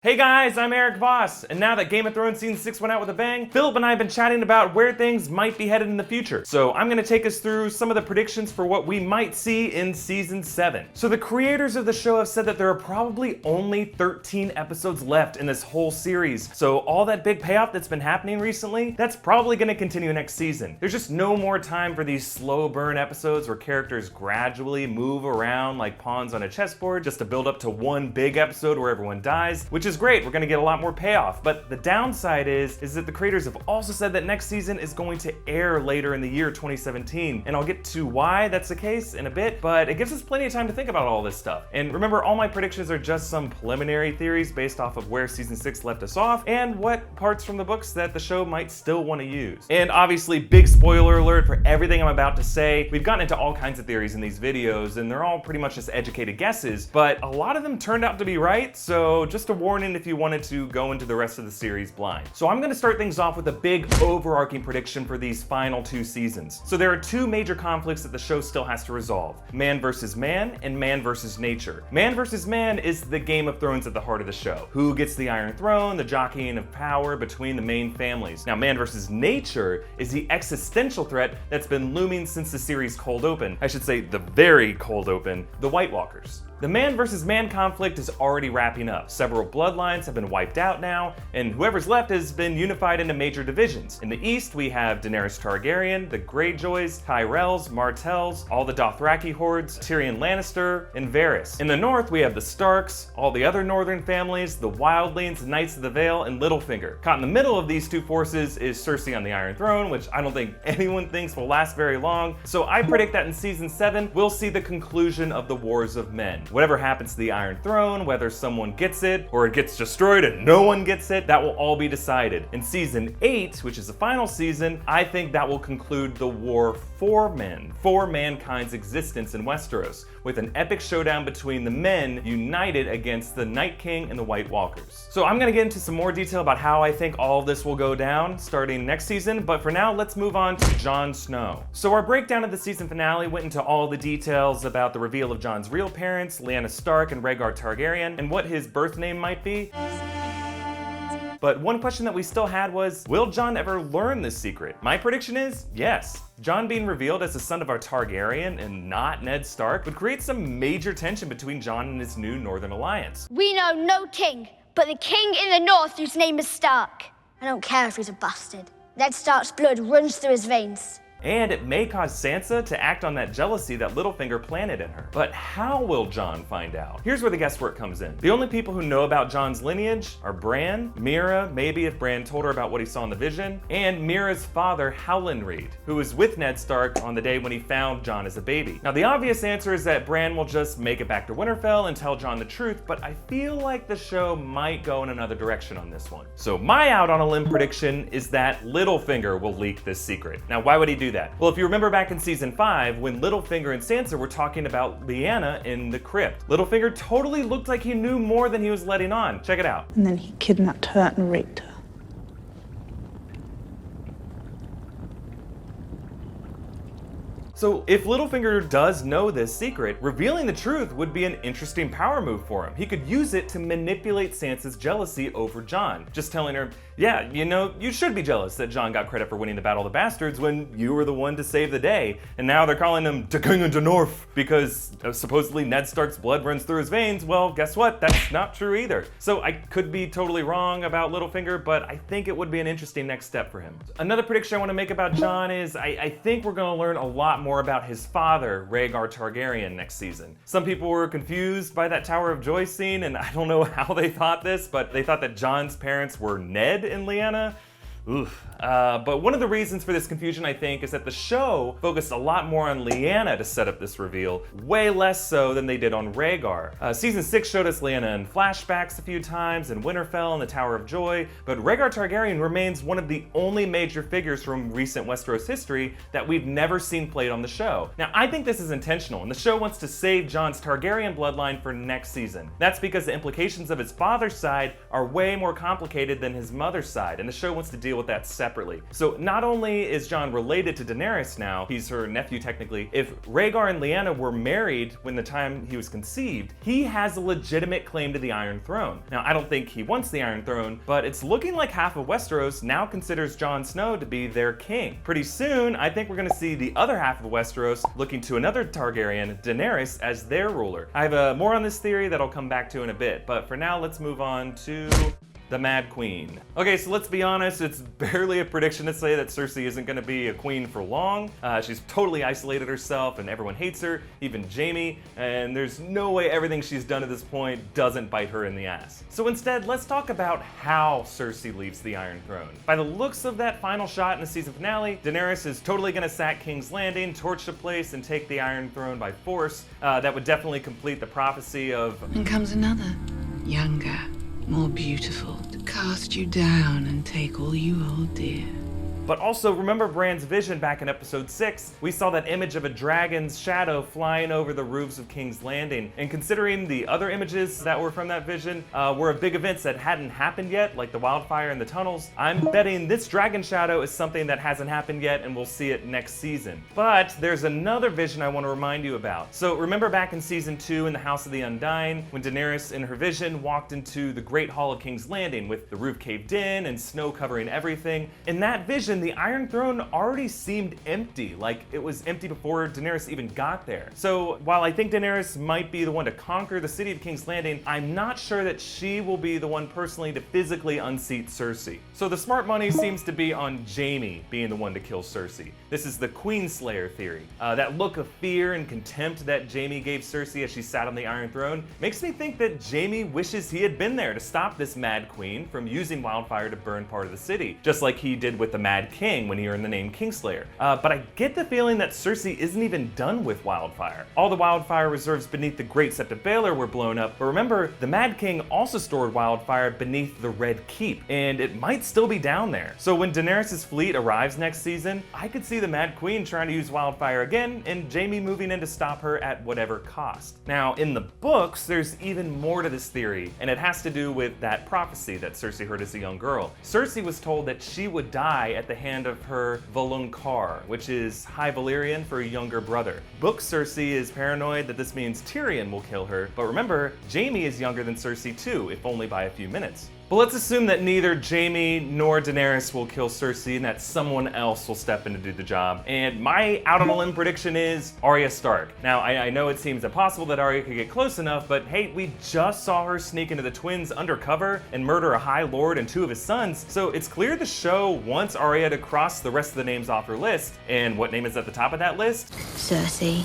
Hey guys, I'm Eric Voss, and now that Game of Thrones Season 6 went out with a bang, Philip and I have been chatting about where things might be headed in the future. So I'm gonna take us through some of the predictions for what we might see in Season 7. So the creators of the show have said that there are probably only 13 episodes left in this whole series. So all that big payoff that's been happening recently, that's probably gonna continue next season. There's just no more time for these slow burn episodes where characters gradually move around like pawns on a chessboard just to build up to one big episode where everyone dies, which is great. We're gonna get a lot more payoff. But the downside is that the creators have also said that next season is going to air later in the year 2017. And I'll get to why that's the case in a bit, but it gives us plenty of time to think about all this stuff. And remember, all my predictions are just some preliminary theories based off of where Season 6 left us off and what parts from the books that the show might still want to use. And obviously, big spoiler alert for everything I'm about to say. We've gotten into all kinds of theories in these videos, and they're all pretty much just educated guesses, but a lot of them turned out to be right, so just a warning if you wanted to go into the rest of the series blind. So I'm gonna start things off with a big overarching prediction for these final two seasons. So there are two major conflicts that the show still has to resolve: man versus man and man versus nature. Man versus man is the Game of Thrones at the heart of the show. Who gets the Iron Throne, the jockeying of power between the main families. Now, man versus nature is the existential threat that's been looming since the series' cold open. I should say the very cold open, the White Walkers. The man versus man conflict is already wrapping up. Several bloodlines have been wiped out now, and whoever's left has been unified into major divisions. In the east, we have Daenerys Targaryen, the Greyjoys, Tyrells, Martells, all the Dothraki hordes, Tyrion Lannister, and Varys. In the north, we have the Starks, all the other northern families, the Wildlings, Knights of the Vale, and Littlefinger. Caught in the middle of these two forces is Cersei on the Iron Throne, which I don't think anyone thinks will last very long. So I predict that in Season 7, we'll see the conclusion of the Wars of Men. Whatever happens to the Iron Throne, whether someone gets it or it gets destroyed and no one gets it, that will all be decided. In Season 8, which is the final season, I think that will conclude the war for men, for mankind's existence in Westeros, with an epic showdown between the men united against the Night King and the White Walkers. So I'm gonna get into some more detail about how I think all of this will go down starting next season, but for now, let's move on to Jon Snow. So our breakdown of the season finale went into all the details about the reveal of Jon's real parents, Lyanna Stark and Rhaegar Targaryen, and what his birth name might be. But one question that we still had was, will Jon ever learn this secret? My prediction is yes. Jon being revealed as the son of our Targaryen and not Ned Stark would create some major tension between Jon and his new Northern Alliance. We know no king, but the king in the north whose name is Stark. I don't care if he's a bastard. Ned Stark's blood runs through his veins. And it may cause Sansa to act on that jealousy that Littlefinger planted in her. But how will Jon find out? Here's where the guesswork comes in. The only people who know about Jon's lineage are Bran, Meera, maybe if Bran told her about what he saw in the vision, and Meera's father, Howland Reed, who was with Ned Stark on the day when he found Jon as a baby. Now, the obvious answer is that Bran will just make it back to Winterfell and tell Jon the truth, but I feel like the show might go in another direction on this one. So my out on a limb prediction is that Littlefinger will leak this secret. Now, why would he do that? Well, if you remember back in Season 5, when Littlefinger and Sansa were talking about Lyanna in the crypt, Littlefinger totally looked like he knew more than he was letting on. Check it out. And then he kidnapped her and raped her. So if Littlefinger does know this secret, revealing the truth would be an interesting power move for him. He could use it to manipulate Sansa's jealousy over Jon. Just telling her, yeah, you know, you should be jealous that Jon got credit for winning the Battle of the Bastards when you were the one to save the day. And now they're calling him the King of the North because supposedly Ned Stark's blood runs through his veins. Well, guess what? That's not true either. So I could be totally wrong about Littlefinger, but I think it would be an interesting next step for him. Another prediction I want to make about Jon is I think we're going to learn a lot more about his father, Rhaegar Targaryen, next season. Some people were confused by that Tower of Joy scene, and I don't know how they thought this, but they thought that Jon's parents were Ned and Lyanna. Oof. But one of the reasons for this confusion, I think, is that the show focused a lot more on Lyanna to set up this reveal, way less so than they did on Rhaegar. Season 6 showed us Lyanna in flashbacks a few times, in Winterfell and the Tower of Joy, but Rhaegar Targaryen remains one of the only major figures from recent Westeros history that we've never seen played on the show. Now, I think this is intentional, and the show wants to save Jon's Targaryen bloodline for next season. That's because the implications of his father's side are way more complicated than his mother's side, and the show wants to deal with that separately. So not only is Jon related to Daenerys now, he's her nephew technically, if Rhaegar and Lyanna were married when the time he was conceived, he has a legitimate claim to the Iron Throne. Now, I don't think he wants the Iron Throne, but it's looking like half of Westeros now considers Jon Snow to be their king. Pretty soon, I think we're gonna see the other half of Westeros looking to another Targaryen, Daenerys, as their ruler. I have more on this theory that I'll come back to in a bit, but for now, let's move on to the Mad Queen. Okay, so let's be honest, it's barely a prediction to say that Cersei isn't gonna be a queen for long. She's totally isolated herself and everyone hates her, even Jaime, and there's no way everything she's done at this point doesn't bite her in the ass. So instead, let's talk about how Cersei leaves the Iron Throne. By the looks of that final shot in the season finale, Daenerys is totally gonna sack King's Landing, torch the place, and take the Iron Throne by force. That would definitely complete the prophecy of... And comes another, younger, more beautiful, to cast you down and take all you hold dear. But also, remember Bran's vision back in episode 6? We saw that image of a dragon's shadow flying over the roofs of King's Landing. And considering the other images that were from that vision were of big events that hadn't happened yet, like the wildfire in the tunnels, I'm betting this dragon shadow is something that hasn't happened yet and we'll see it next season. But there's another vision I want to remind you about. So remember back in season 2 in the House of the Undying, when Daenerys in her vision walked into the Great Hall of King's Landing with the roof caved in and snow covering everything? In that vision, the Iron Throne already seemed empty, like it was empty before Daenerys even got there. So while I think Daenerys might be the one to conquer the city of King's Landing, I'm not sure that she will be the one personally to physically unseat Cersei. So the smart money seems to be on Jaime being the one to kill Cersei. This is the Queenslayer theory. That look of fear and contempt that Jaime gave Cersei as she sat on the Iron Throne makes me think that Jaime wishes he had been there to stop this Mad Queen from using wildfire to burn part of the city, just like he did with the Mad King when he earned the name Kingslayer. But I get the feeling that Cersei isn't even done with wildfire. All the wildfire reserves beneath the Great Sept of Baelor were blown up, but remember, the Mad King also stored wildfire beneath the Red Keep, and it might still be down there. So when Daenerys' fleet arrives next season, I could see the Mad Queen trying to use wildfire again, and Jaime moving in to stop her at whatever cost. Now, in the books, there's even more to this theory, and it has to do with that prophecy that Cersei heard as a young girl. Cersei was told that she would die at the hand of her Voluncar, which is High Valyrian for a younger brother. Book Cersei is paranoid that this means Tyrion will kill her, but remember, Jaime is younger than Cersei too, if only by a few minutes. But let's assume that neither Jaime nor Daenerys will kill Cersei and that someone else will step in to do the job. And my out on a limb prediction is Arya Stark. Now, I know it seems impossible that Arya could get close enough, but hey, we just saw her sneak into the twins' undercover and murder a High Lord and 2 of his sons, so it's clear the show wants Arya to cross the rest of the names off her list. And what name is at the top of that list? Cersei.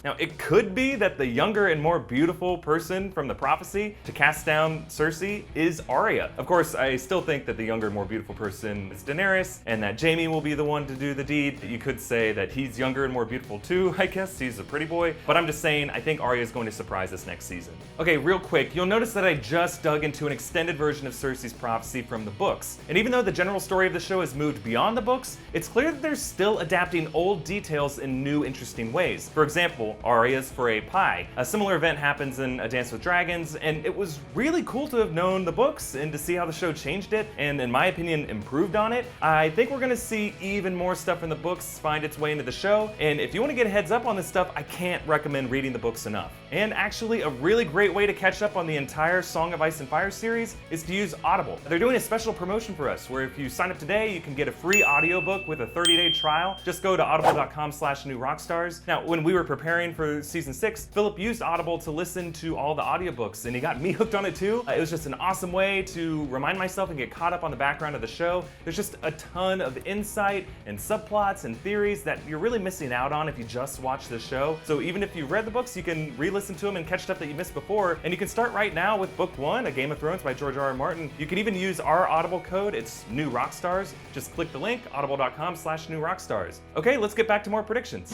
Now, it could be that the younger and more beautiful person from the prophecy to cast down Cersei is Arya. Of course, I still think that the younger and more beautiful person is Daenerys, and that Jaime will be the one to do the deed. You could say that he's younger and more beautiful too, I guess. He's a pretty boy. But I'm just saying, I think Arya is going to surprise us next season. Okay, real quick, you'll notice that I just dug into an extended version of Cersei's prophecy from the books. And even though the general story of the show has moved beyond the books, it's clear that they're still adapting old details in new, interesting ways. For example, Arya's for a pie. A similar event happens in A Dance with Dragons, and it was really cool to have known the books and to see how the show changed it, and in my opinion, improved on it. I think we're gonna see even more stuff in the books find its way into the show, and if you wanna get a heads up on this stuff, I can't recommend reading the books enough. And actually, a really great way to catch up on the entire Song of Ice and Fire series is to use Audible. They're doing a special promotion for us, where if you sign up today, you can get a free audiobook with a 30-day trial. Just go to audible.com/newrockstars. Now, when we were preparing for season 6, Philip used Audible to listen to all the audiobooks, and he got me hooked on it too. It was just an awesome way to remind myself and get caught up on the background of the show. There's just a ton of insight and subplots and theories that you're really missing out on if you just watch the show. So even if you read the books, you can re-listen to them and catch stuff that you missed before. And you can start right now with Book 1, A Game of Thrones by George R.R. Martin. You can even use our Audible code. It's New Rockstars. Just click the link, audible.com/newrockstars. Okay, let's get back to more predictions.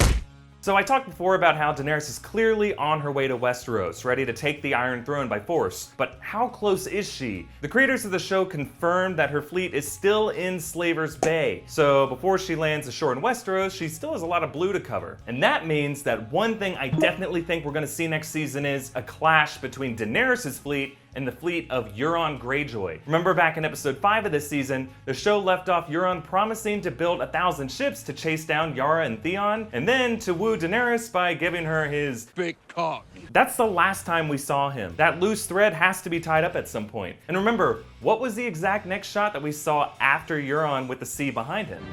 So I talked before about how Daenerys is clearly on her way to Westeros, ready to take the Iron Throne by force. But how close is she? The creators of the show confirmed that her fleet is still in Slaver's Bay. So before she lands ashore in Westeros, she still has a lot of blue to cover. And that means that one thing I definitely think we're gonna see next season is a clash between Daenerys' fleet and the fleet of Euron Greyjoy. Remember back in episode 5 of this season, the show left off Euron promising to build 1,000 ships to chase down Yara and Theon, and then to woo Daenerys by giving her his big cock. That's the last time we saw him. That loose thread has to be tied up at some point. And remember, what was the exact next shot that we saw after Euron with the sea behind him?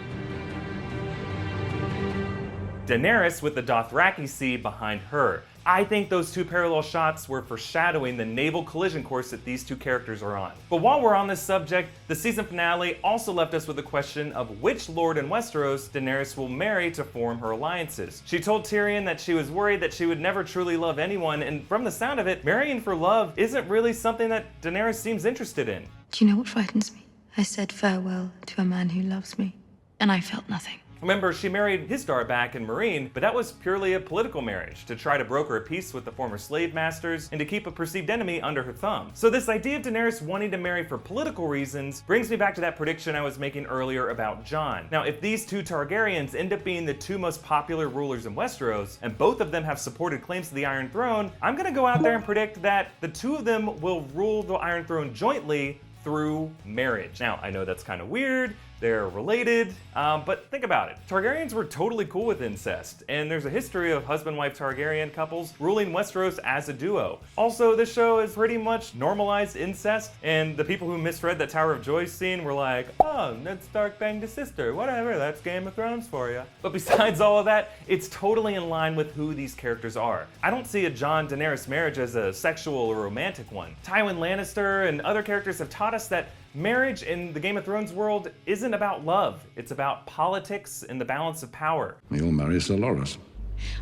Daenerys with the Dothraki Sea behind her. I think those two parallel shots were foreshadowing the naval collision course that these two characters are on. But while we're on this subject, the season finale also left us with the question of which lord in Westeros Daenerys will marry to form her alliances. She told Tyrion that she was worried that she would never truly love anyone, and from the sound of it, marrying for love isn't really something that Daenerys seems interested in. Do you know what frightens me? I said farewell to a man who loves me, and I felt nothing. Remember, she married Hisdar back in Meereen, but that was purely a political marriage to try to broker a peace with the former slave masters and to keep a perceived enemy under her thumb. So this idea of Daenerys wanting to marry for political reasons brings me back to that prediction I was making earlier about Jon. Now, if these two Targaryens end up being the two most popular rulers in Westeros, and both of them have supported claims to the Iron Throne, I'm gonna go out there and predict that the two of them will rule the Iron Throne jointly through marriage. Now, I know that's kind of weird, they're related, but think about it. Targaryens were totally cool with incest, and there's a history of husband-wife Targaryen couples ruling Westeros as a duo. Also, this show has pretty much normalized incest, and the people who misread that Tower of Joy scene were like, oh, Ned Stark banged his sister, whatever, that's Game of Thrones for you. But besides all of that, it's totally in line with who these characters are. I don't see a Jon-Daenerys marriage as a sexual or romantic one. Tywin Lannister and other characters have taught us that marriage in the Game of Thrones world isn't about love. It's about politics and the balance of power. You'll marry Sir Loras.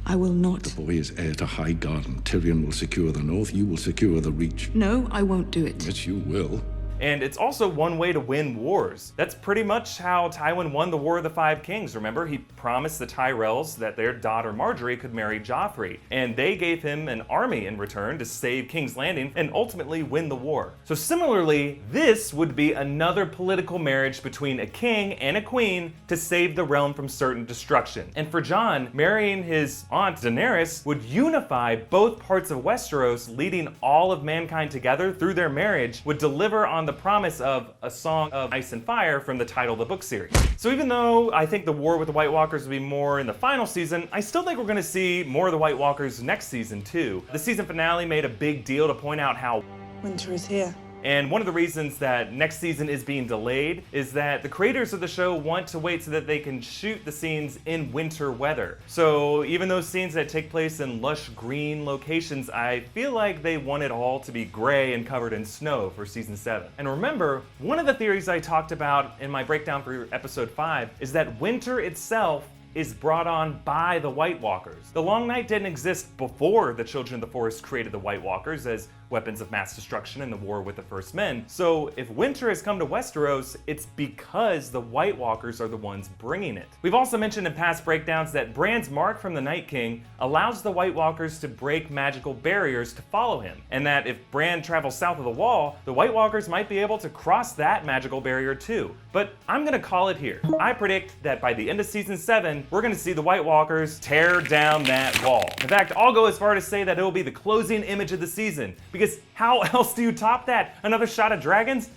I will not. The boy is heir to High Garden. Tyrion will secure the north, you will secure the Reach. No, I won't do it. Yes, you will. And it's also one way to win wars. That's pretty much how Tywin won the War of the Five Kings, remember? He promised the Tyrells that their daughter Margaery could marry Joffrey, and they gave him an army in return to save King's Landing and ultimately win the war. So similarly, this would be another political marriage between a king and a queen to save the realm from certain destruction. And for Jon, marrying his aunt Daenerys would unify both parts of Westeros, leading all of mankind together through their marriage, would deliver on the promise of a Song of Ice and Fire from the title of the book series. So even though I think the war with the White Walkers will be more in the final season, I still think we're gonna see more of the White Walkers next season too. The season finale made a big deal to point out how Winter is here. And one of the reasons that next season is being delayed is that the creators of the show want to wait so that they can shoot the scenes in winter weather. So even those scenes that take place in lush green locations, I feel like they want it all to be gray and covered in snow for season 7. And remember, one of the theories I talked about in my breakdown for episode 5 is that winter itself is brought on by the White Walkers. The Long Night didn't exist before the Children of the Forest created the White Walkers as weapons of mass destruction in the war with the First Men. So if winter has come to Westeros, it's because the White Walkers are the ones bringing it. We've also mentioned in past breakdowns that Bran's mark from the Night King allows the White Walkers to break magical barriers to follow him, and that if Bran travels south of the Wall, the White Walkers might be able to cross that magical barrier too. But I'm gonna call it here. I predict that by the end of season 7, we're gonna see the White Walkers tear down that wall. In fact, I'll go as far to say that it will be the closing image of the season, because how else do you top that? Another shot of dragons?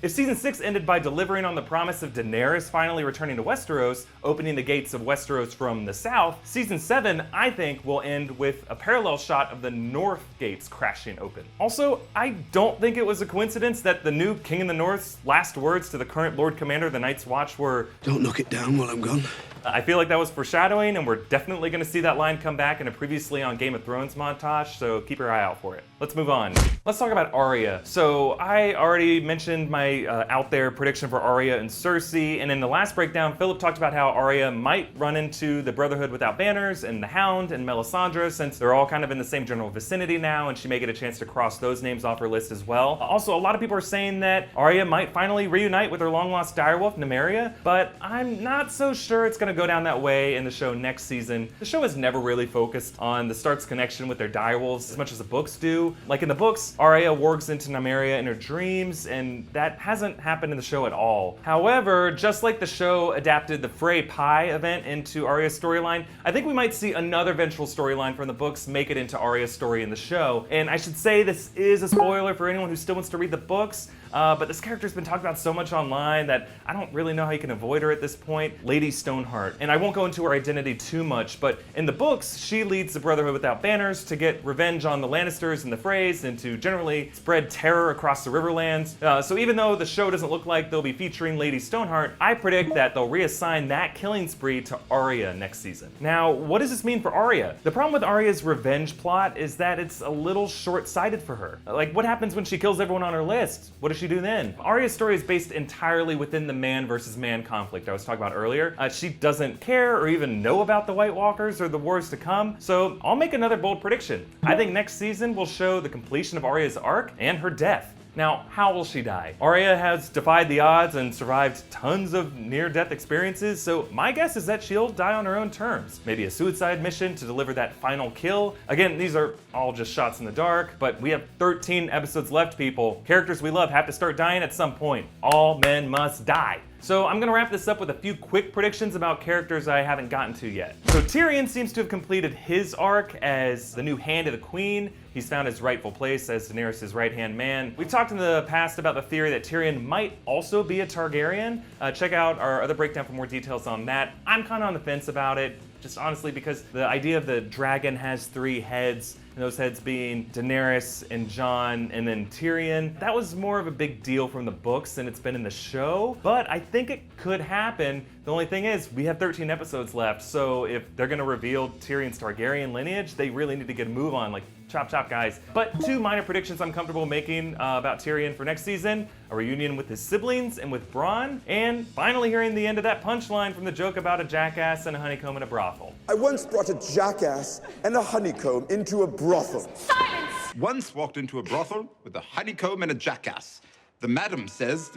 If season 6 ended by delivering on the promise of Daenerys finally returning to Westeros, opening the gates of Westeros from the south, season 7, I think, will end with a parallel shot of the north gates crashing open. Also, I don't think it was a coincidence that the new King in the North's last words to the current Lord Commander of the Night's Watch were, "Don't knock it down while I'm gone." I feel like that was foreshadowing, and we're definitely going to see that line come back in a previously on Game of Thrones montage, so keep your eye out for it. Let's move on. Let's talk about Arya. So I already mentioned my out there prediction for Arya and Cersei, and in the last breakdown, Philip talked about how Arya might run into the Brotherhood Without Banners and the Hound and Melisandre, since they're all kind of in the same general vicinity now, and she may get a chance to cross those names off her list as well. Also, a lot of people are saying that Arya might finally reunite with her long-lost direwolf, Nymeria, but I'm not so sure it's going to go down that way in the show next season. The show has never really focused on the Stark's connection with their direwolves as much as the books do. Like in the books, Arya wargs into Nymeria in her dreams, and that hasn't happened in the show at all. However, just like the show adapted the Frey Pie event into Arya's storyline, I think we might see another vengeful storyline from the books make it into Arya's story in the show. And I should say this is a spoiler for anyone who still wants to read the books, but this character's been talked about so much online that I don't really know how you can avoid her at this point. Lady Stoneheart. And I won't go into her identity too much, but in the books, she leads the Brotherhood Without Banners to get revenge on the Lannisters and the Freys and to generally spread terror across the Riverlands. So even though the show doesn't look like they'll be featuring Lady Stoneheart, I predict that they'll reassign that killing spree to Arya next season. Now, what does this mean for Arya? The problem with Arya's revenge plot is that it's a little short-sighted for her. Like, what happens when she kills everyone on her list? What does she do then? Arya's story is based entirely within the man versus man conflict I was talking about earlier. She doesn't care or even know about the White Walkers or the wars to come, so I'll make another bold prediction. I think next season will show the completion of Arya's arc and her death. Now, how will she die? Arya has defied the odds and survived tons of near-death experiences, so my guess is that she'll die on her own terms. Maybe a suicide mission to deliver that final kill. Again, these are all just shots in the dark, but we have 13 episodes left, people. Characters we love have to start dying at some point. All men must die. So I'm gonna wrap this up with a few quick predictions about characters I haven't gotten to yet. So Tyrion seems to have completed his arc as the new Hand of the Queen. He's found his rightful place as Daenerys' right-hand man. We've talked in the past about the theory that Tyrion might also be a Targaryen. Check out our other breakdown for more details on that. I'm kind of on the fence about it, just honestly because the idea of the dragon has 3 heads, and those heads being Daenerys and Jon and then Tyrion. That was more of a big deal from the books than it's been in the show, but I think it could happen. The only thing is, we have 13 episodes left, so if they're gonna reveal Tyrion's Targaryen lineage, they really need to get a move on, like chop chop guys. But 2 minor predictions I'm comfortable making about Tyrion for next season: a reunion with his siblings and with Bronn, and finally hearing the end of that punchline from the joke about a jackass and a honeycomb in a brothel. I once brought a jackass and a honeycomb into a brothel. Silence! Once walked into a brothel with a honeycomb and a jackass. The madam says...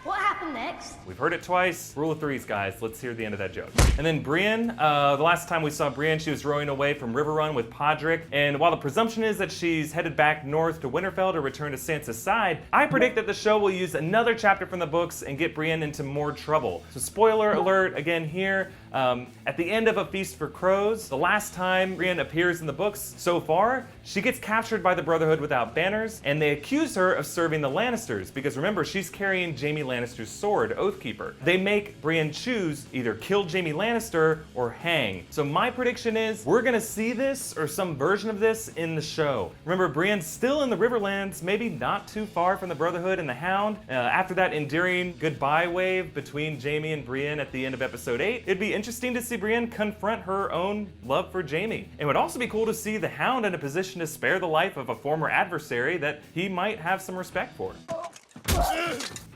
What happened next? We've heard it twice. Rule of threes, guys. Let's hear the end of that joke. And then Brienne, the last time we saw Brienne, she was rowing away from River Run with Podrick. And while the presumption is that she's headed back north to Winterfell to return to Sansa's side, I predict that the show will use another chapter from the books and get Brienne into more trouble. So spoiler alert again here. At the end of A Feast for Crows, the last time Brienne appears in the books so far, she gets captured by the Brotherhood Without Banners, and they accuse her of serving the Lannisters, because remember, she's carrying Jaime Lannister's sword, Oathkeeper. They make Brienne choose either kill Jaime Lannister or hang. So my prediction is we're gonna see this, or some version of this, in the show. Remember, Brienne's still in the Riverlands, maybe not too far from the Brotherhood and the Hound. After that endearing goodbye wave between Jaime and Brienne at the end of episode 8, it'd be interesting to see Brienne confront her own love for Jaime. It would also be cool to see the Hound in a position to spare the life of a former adversary that he might have some respect for.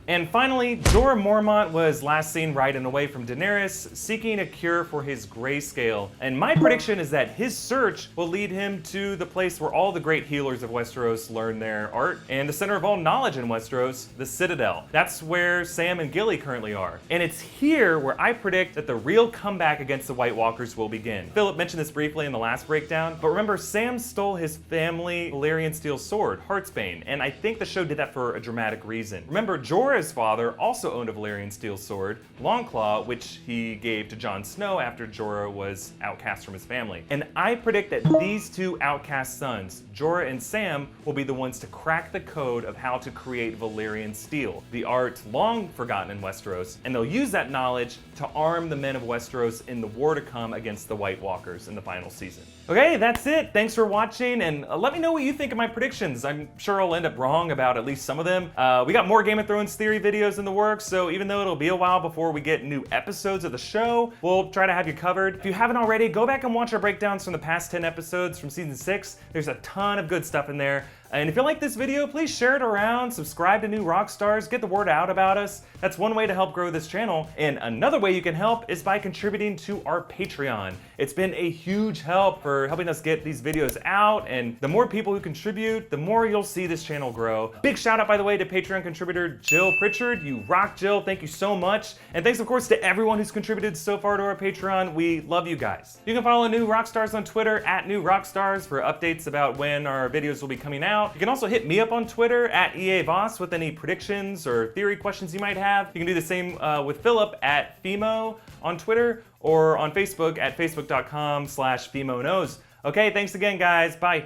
And finally, Jorah Mormont was last seen riding away from Daenerys, seeking a cure for his grayscale. And my prediction is that his search will lead him to the place where all the great healers of Westeros learn their art, and the center of all knowledge in Westeros, the Citadel. That's where Sam and Gilly currently are. And it's here where I predict that the real comeback against the White Walkers will begin. Philip mentioned this briefly in the last breakdown, but remember, Sam stole his family Valyrian steel sword, Heartsbane, and I think the show did that for a dramatic reason. Remember, Jorah's father also owned a Valyrian steel sword, Longclaw, which he gave to Jon Snow after Jorah was outcast from his family. And I predict that these 2 outcast sons, Jorah and Sam, will be the ones to crack the code of how to create Valyrian steel, the art long forgotten in Westeros, and they'll use that knowledge to arm the men of Westeros in the war to come against the White Walkers in the final season. Okay, that's it. Thanks for watching, and let me know what you think of my predictions. I'm sure I'll end up wrong about at least some of them. We got more Game of Thrones theory videos in the works, so even though it'll be a while before we get new episodes of the show, we'll try to have you covered. If you haven't already, go back and watch our breakdowns from the past 10 episodes from season 6. There's a ton of good stuff in there. And if you like this video, please share it around, subscribe to New Rockstars, get the word out about us. That's one way to help grow this channel. And another way you can help is by contributing to our Patreon. It's been a huge help for helping us get these videos out, and the more people who contribute, the more you'll see this channel grow. Big shout out, by the way, to Patreon contributor Jill Prichard. You rock, Jill. Thank you so much. And thanks, of course, to everyone who's contributed so far to our Patreon. We love you guys. You can follow New Rockstars on Twitter @New Rockstars for updates about when our videos will be coming out. out. You can also hit me up on Twitter at EAVoss with any predictions or theory questions you might have. You can do the same with Philip at FIMO on Twitter or on Facebook at facebook.com/FIMO knows. Okay, thanks again, guys. Bye.